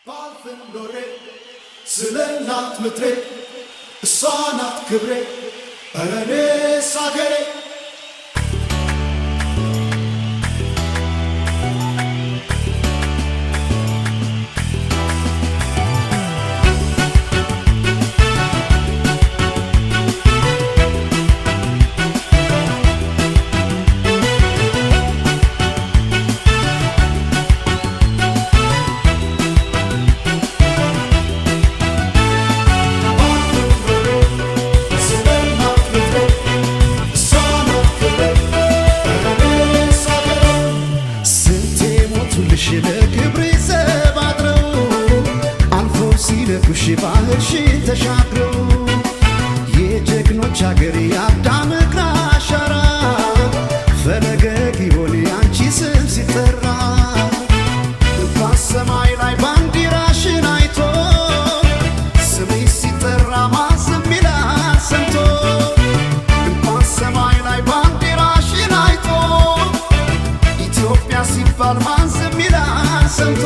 ባልፍም ኖሬ ስለ እናት ምድሬ እሷ ናት ክብሬ ኧረ እኔስ አገሬ ባህርሽን ተሻግረው የጀግኖች አገር የአዳም እግር አሻራ ፈለገ ጊዮን ያንቺ ስም ሲጠራ በሰማይ ላይ ባንዲራሽን አይቶ ስምሽ ሲጠራ ማን ዝም ይላል ሰምቶ በሰማይ ላይ ባንዲራሽን አይቶ ኢትዮጵያ ሲባል ማን ዝም ይላል ሰምቶ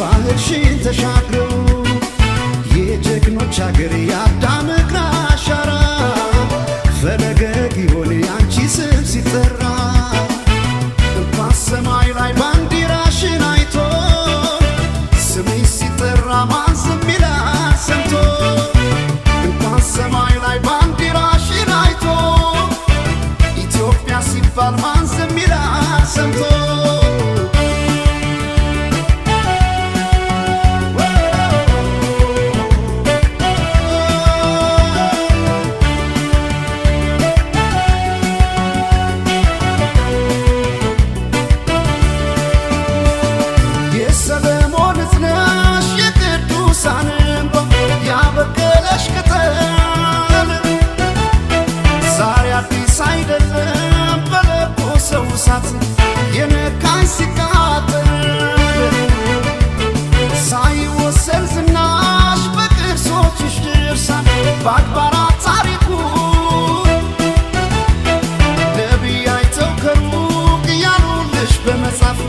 ባህርሽን ተሻግረው የጀግኖች አገር የአዳም እግር አሻራ ፈለገ ጊዮን ያንቺ ስም ሲጠራ በሰማይ ላይ ባንዲራሽን አይቶ ስምሽ ሲጠራ ማን ዝም ይላል ሰምቶ በሰማይ ላይ ባንዲራሽን አይቶ ኢትዮጵያ ሲባል ማን ዝም ይላል ሰምቶ የነካኝ ሲቃጠል ሳይወሰን ዝናሽ በቅርሶችሽ ድርሳን በአድባራት ታሪኩ ነቢይ አይተው ከሩቅ እያሉልሽ በመጻፍ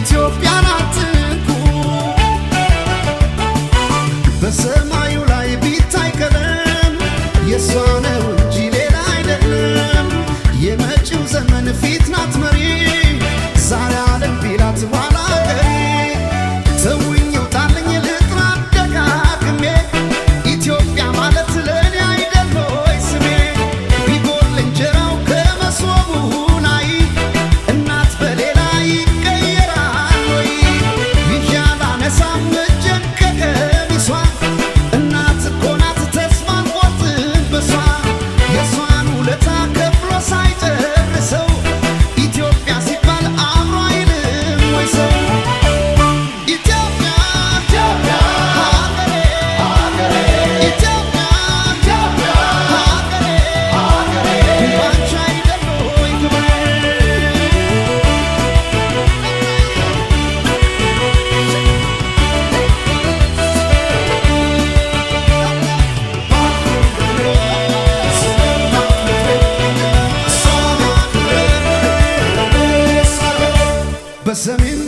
ኢትዮጵያን አትንኩ በሰማዩ ላይ ቢታይ ቀለም የሷ ነው እንጂ ሌላ አይደለም የመጪው ዘመን ፊት ናት መሪ በሰሜን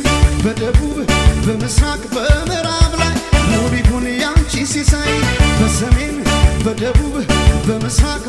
በደቡብ በምስራቅ በምዕራብ ላይ ሙሉ ይሁን ያንቺ ሲሳይ በሰሜን በደቡብ በምስራቅ